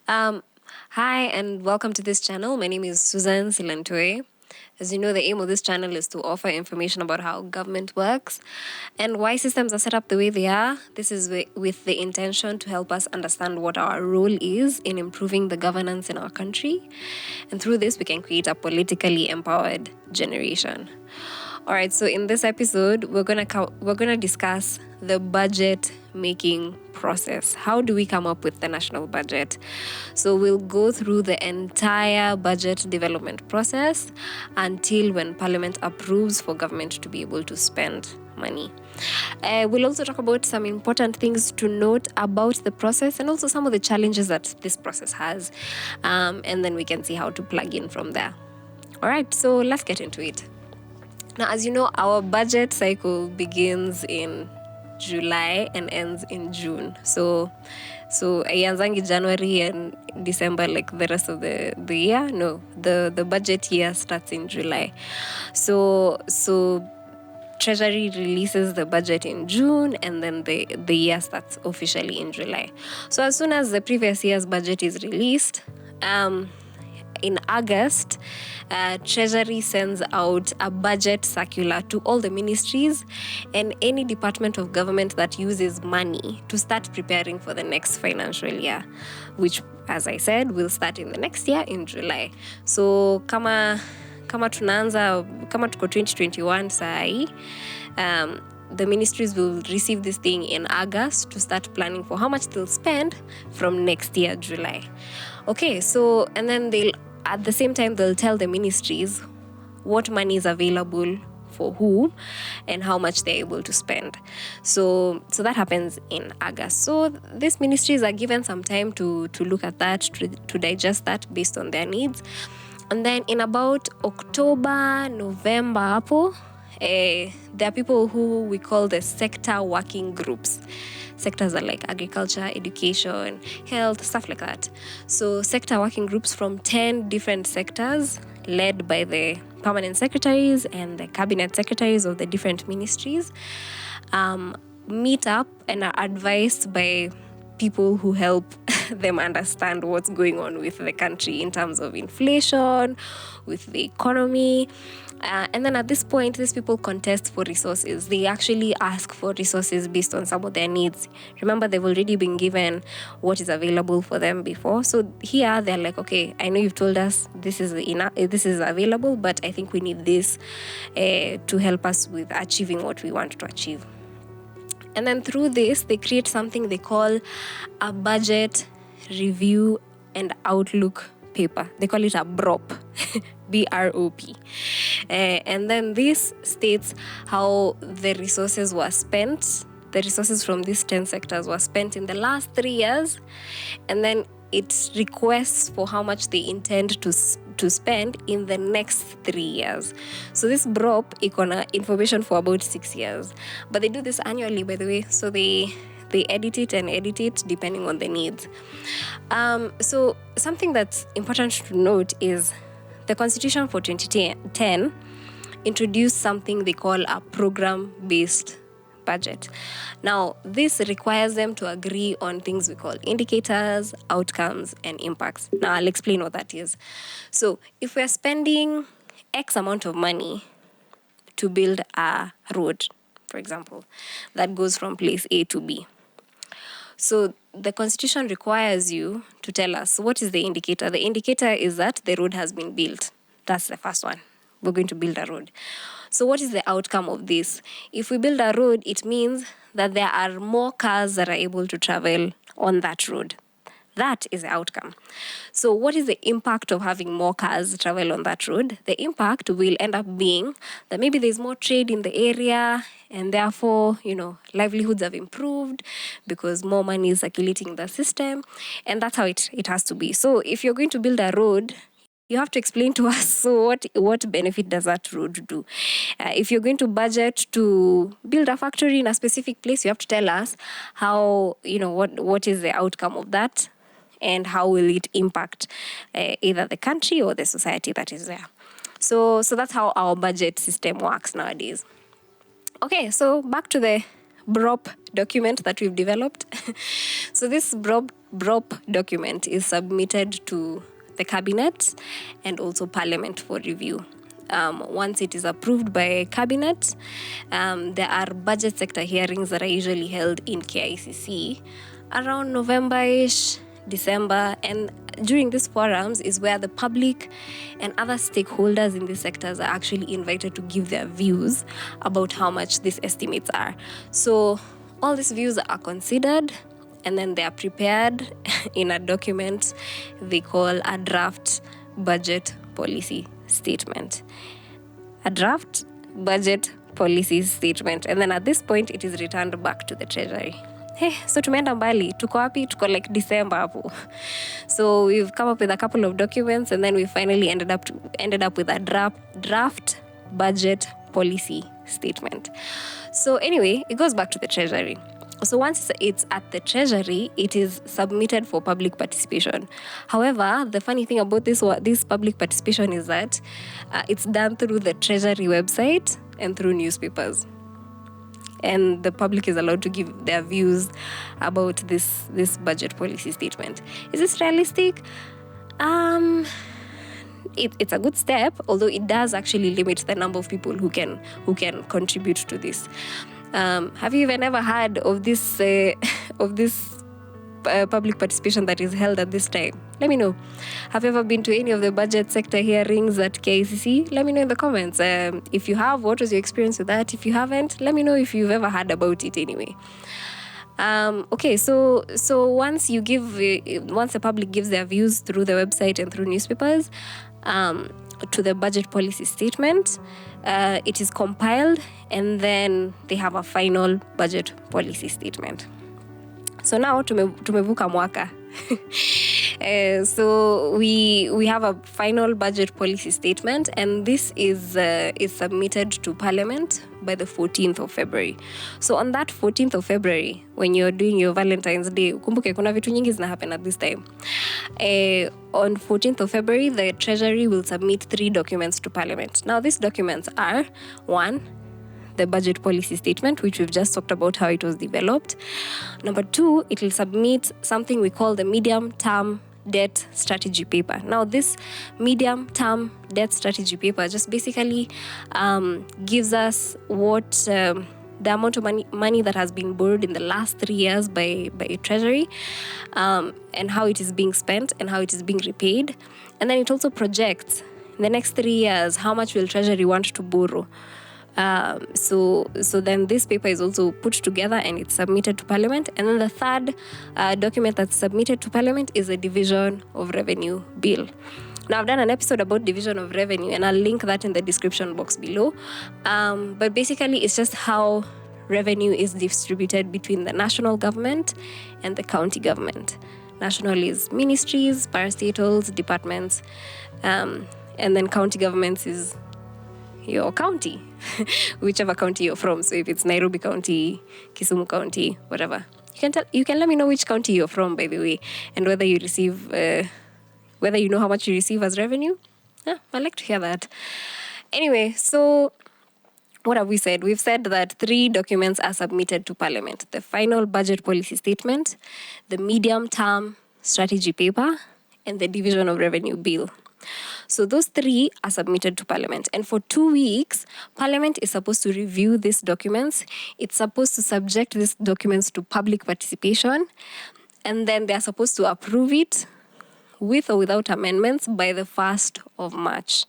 Um, Hi and welcome to this channel. My name is Susan Silentue. As you know, the aim of this channel is to offer information about how government works and why systems are set up the way they are. This is with the intention to help us understand what our role is in improving the governance in our country. And through this, we can create a politically empowered generation. All right, so in this episode, we're gonna discuss the budget making process. How do we come up with the national budget? So we'll go through the entire budget development process until when Parliament approves for government to be able to spend money. We'll also talk about some important things to note about the process and also some of the challenges that this process has, and then we can see how to plug in from there. All right, so let's get into it. Now, as you know, our budget cycle begins in July and ends in June. So ianzangi January and December like the rest of the year. No, the budget year starts in July. So Treasury releases the budget in June and then the year starts officially in July. So as soon as the previous year's budget is released, in August, Treasury sends out a budget circular to all the ministries and any department of government that uses money to start preparing for the next financial year, which, as I said, will start in the next year in July. So kama tuko 2021 sai, the ministries will receive this thing in August to start planning for how much they'll spend from next year, July. Okay, so, and then at the same time, they'll tell the ministries what money is available for who and how much they're able to spend. So that happens in August. So these ministries are given some time to look at that, to digest that based on their needs. And then in about October, November, there are people who we call the sector working groups. Sectors are like agriculture, education, health, stuff like that. So sector working groups from 10 different sectors led by the permanent secretaries and the cabinet secretaries of the different ministries meet up and are advised by people who help them understand what's going on with the country in terms of inflation, with the economy. And then at this point, these people contest for resources. They actually ask for resources based on some of their needs. Remember, they've already been given what is available for them before. So here they're like, okay, I know you've told us this is enough, this is available, but I think we need this to help us with achieving what we want to achieve. And then through this, they create something they call a budget review and outlook paper. They call it a BROP, BROP. And then this states how the resources were spent. The resources from these 10 sectors were spent in the last 3 years. And then it requests for how much they intend to spend in the next 3 years. So this BROP iko information for about 6 years. But they do this annually, by the way. So they edit it depending on the needs. So something that's important to note is the Constitution for 2010 introduced something they call a program-based budget. Now, this requires them to agree on things we call indicators, outcomes, and impacts. Now, I'll explain what that is. So, if we're spending X amount of money to build a road, for example, that goes from place A to B. So the Constitution requires you to tell us what is the indicator. The indicator is that the road has been built. That's the first one. We're going to build a road. So what is the outcome of this? If we build a road, it means that there are more cars that are able to travel on that road. That is the outcome. So what is the impact of having more cars travel on that road? The impact will end up being that maybe there's more trade in the area and therefore, livelihoods have improved because more money is circulating in the system. And that's how it has to be. So if you're going to build a road, you have to explain to us, so what benefit does that road do? If you're going to budget to build a factory in a specific place, you have to tell us how, what is the outcome of that and how will it impact either the country or the society that is there. So that's how our budget system works nowadays. Okay, so back to the BROP document that we've developed. So this BROP document is submitted to the cabinet and also parliament for review. Once it is approved by cabinet, there are budget sector hearings that are usually held in KICC around November-ish, December, and during these forums is where the public and other stakeholders in these sectors are actually invited to give their views about how much these estimates are. So all these views are considered and then they are prepared in a document they call a draft budget policy statement. A draft budget policy statement. And then at this point, it is returned back to the treasury. Hey, so tumeenda mbali, tuko wapi? Tuko like December hapo. So we've come up with a couple of documents and then we finally ended up with a draft budget policy statement. So anyway, it goes back to the treasury. So once it's at the treasury, it is submitted for public participation. However, the funny thing about this public participation is that it's done through the treasury website and through newspapers. And the public is allowed to give their views about this budget policy statement. Is this realistic? It's a good step, although it does actually limit the number of people who can contribute to this. Have you even ever heard of this public participation that is held at this time? Let me know. Have you ever been to any of the budget sector hearings at KICC? Let me know in the comments. If you have, what was your experience with that? If you haven't, let me know if you've ever heard about it anyway. Okay, so once the public gives their views through the website and through newspapers, to the budget policy statement, it is compiled and then they have a final budget policy statement. So now tumevuka mwaka. So we have a final budget policy statement and this is submitted to parliament by the 14th of February. So on that 14th of February, when you're doing your Valentine's Day, kumbuke kuna vitu nyingi zina happen at this time. On 14th of February, the Treasury will submit 3 documents to Parliament. Now, these documents are 1, the budget policy statement, which we've just talked about how it was developed. Number 2, it will submit something we call the medium-term debt strategy paper. Now, this medium-term debt strategy paper just basically gives us what the amount of money that has been borrowed in the last 3 years by Treasury, and how it is being spent and how it is being repaid. And then it also projects in the next 3 years how much will Treasury want to borrow. So then this paper is also put together and it's submitted to Parliament. And then the third document that's submitted to Parliament is a division of revenue bill. Now, I've done an episode about division of revenue and I'll link that in the description box below. But basically, it's just how revenue is distributed between the national government and the county government. National is ministries, parastatals, departments, and then county governments is your county, whichever county you're from. So if it's Nairobi County, Kisumu County, whatever. You can let me know which county you're from, by the way, and whether you receive... whether you know how much you receive as revenue. Yeah, I'd like to hear that. Anyway, so what have we said? We've said that 3 documents are submitted to Parliament. The final budget policy statement, the medium-term strategy paper, and the division of revenue bill. So those 3 are submitted to Parliament. And for 2 weeks, Parliament is supposed to review these documents. It's supposed to subject these documents to public participation. And then they're supposed to approve it with or without amendments by the 1st of March.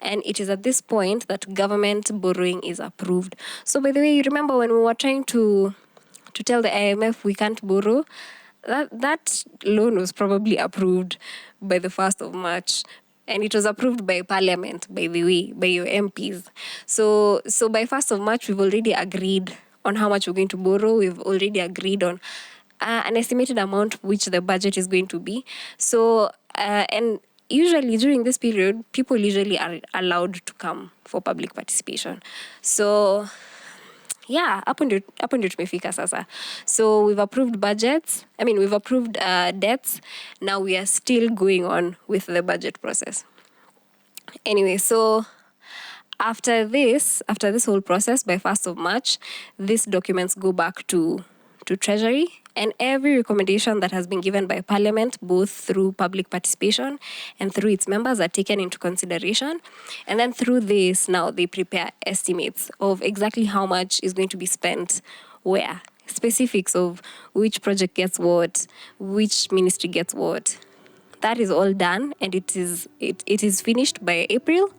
And it is at this point that government borrowing is approved. So by the way, you remember when we were trying to tell the IMF we can't borrow, that loan was probably approved by the 1st of March. And it was approved by Parliament, by the way, by your MPs. So by 1st of March, we've already agreed on how much we're going to borrow. We've already agreed on an estimated amount which the budget is going to be. So, and usually during this period, people usually are allowed to come for public participation. So, yeah, hapo ndio tumefika sasa. So we've approved budgets. We've approved debts. Now we are still going on with the budget process. Anyway, so After this whole process, by 1st of March, these documents go back to Treasury, and every recommendation that has been given by Parliament, both through public participation and through its members, are taken into consideration. And then through this, now they prepare estimates of exactly how much is going to be spent where, specifics of which project gets what, which ministry gets what. That is all done, and it is finished by April.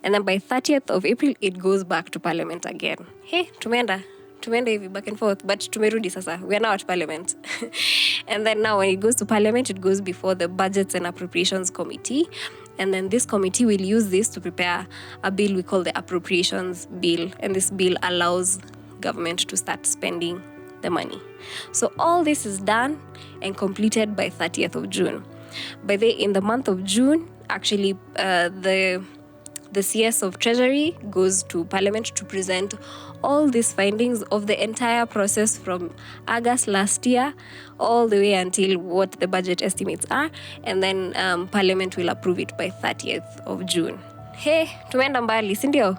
And then by 30th of April, it goes back to Parliament again. Hey, tumeenda hivi back and forth, but tumerudi sasa. We are now at Parliament. And then now when it goes to Parliament, it goes before the Budgets and Appropriations Committee. And then this committee will use this to prepare a bill we call the Appropriations Bill. And this bill allows government to start spending the money. So all this is done and completed by 30th of June. In the month of June, actually, the CS of Treasury goes to Parliament to present all these findings of the entire process from August last year all the way until what the budget estimates are, and then Parliament will approve it by 30th of June. Hey, tumeenda mbali, si ndio?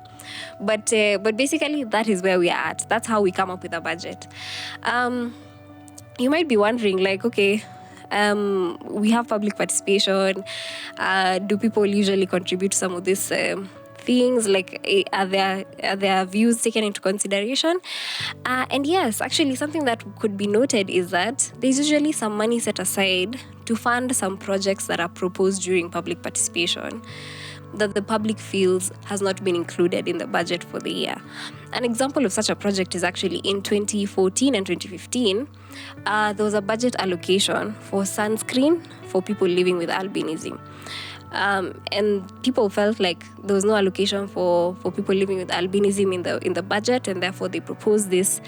But basically that is where we are at. That's how we come up with a budget. You might be wondering, like, okay, we have public participation. Do people usually contribute to some of these things? Like, are their views taken into consideration? And yes, actually, something that could be noted is that there's usually some money set aside to fund some projects that are proposed during public participation that the public feels has not been included in the budget for the year. An example of such a project is actually in 2014 and 2015, there was a budget allocation for sunscreen for people living with albinism. And people felt like there was no allocation for people living with albinism in the budget, and therefore they proposed this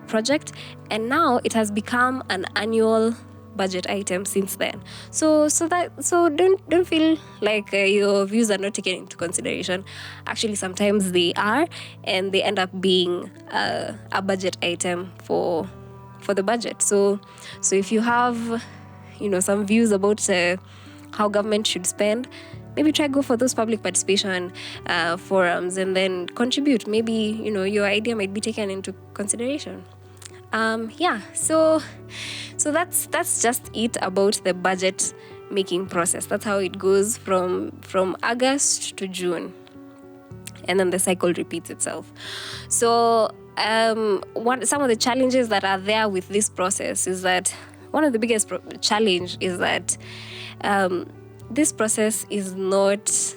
project. And now it has become an annual budget item since then. So don't feel like your views are not taken into consideration. Actually, sometimes they are, and they end up being a budget item for the budget. So if you have some views about how government should spend, maybe try go for those public participation forums and then contribute. Maybe your idea might be taken into consideration. So that's just it about the budget making process. That's how it goes from August to June, and then the cycle repeats itself. So some of the challenges that are there with this process is that one of the biggest challenge is that this process is not,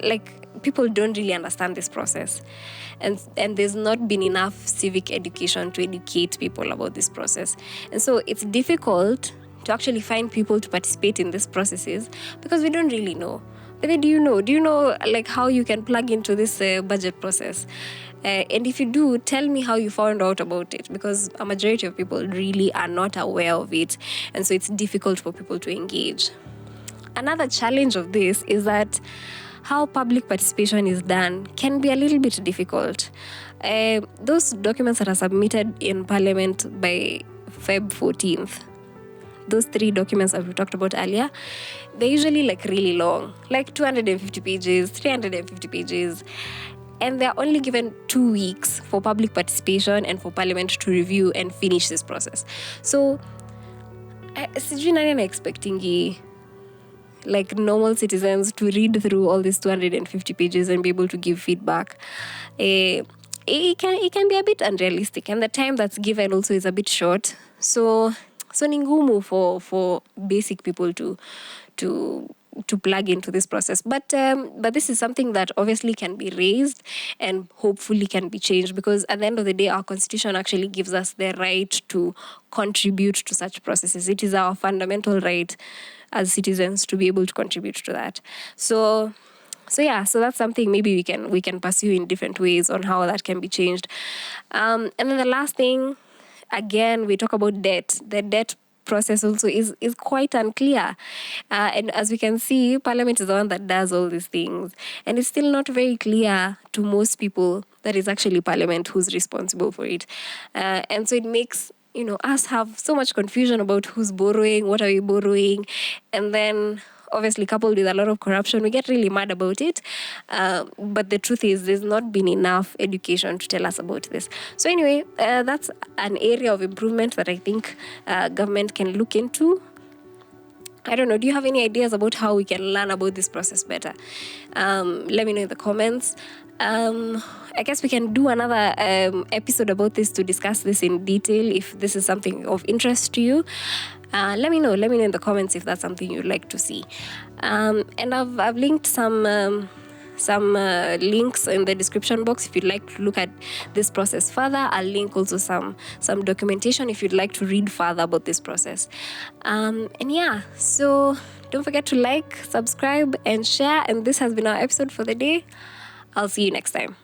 like, people don't really understand this process, and there's not been enough civic education to educate people about this process. And so it's difficult to actually find people to participate in these processes because we don't really know. But do you know like how you can plug into this budget process? And if you do, tell me how you found out about it, because a majority of people really are not aware of it, and so it's difficult for people to engage. Another challenge of this is that how public participation is done can be a little bit difficult. Those documents that are submitted in Parliament by Feb 14th, those 3 documents that we talked about earlier, they're usually like really long, like 250 pages, 350 pages. And they're only given 2 weeks for public participation and for Parliament to review and finish this process. So, sijui nani ana expecting like normal citizens to read through all these 250 pages and be able to give feedback. It can be a bit unrealistic, and the time that's given also is a bit short. So ni ngumu for basic people to plug into this process. But this is something that obviously can be raised and hopefully can be changed, because at the end of the day, our constitution actually gives us the right to contribute to such processes. It is our fundamental right as citizens to be able to contribute to that. So that's something maybe we can pursue in different ways on how that can be changed. And then the last thing, again, we talk about debt. The debt process also is quite unclear. And as we can see, Parliament is the one that does all these things. And it's still not very clear to most people that it's actually Parliament who's responsible for it. And so it makes us have so much confusion about who's borrowing, what are we borrowing, and then obviously coupled with a lot of corruption, we get really mad about it. But the truth is, there's not been enough education to tell us about this. So anyway, that's an area of improvement that I think government can look into. I don't know. Do you have any ideas about how we can learn about this process better? Let me know in the comments. I guess we can do another episode about this to discuss this in detail if this is something of interest to you. Let me know. Let me know in the comments if that's something you'd like to see. And I've linked some links in the description box if you'd like to look at this process further. I'll link also some documentation if you'd like to read further about this process. And yeah, so don't forget to like, subscribe, and share. And this has been our episode for the day. I'll see you next time.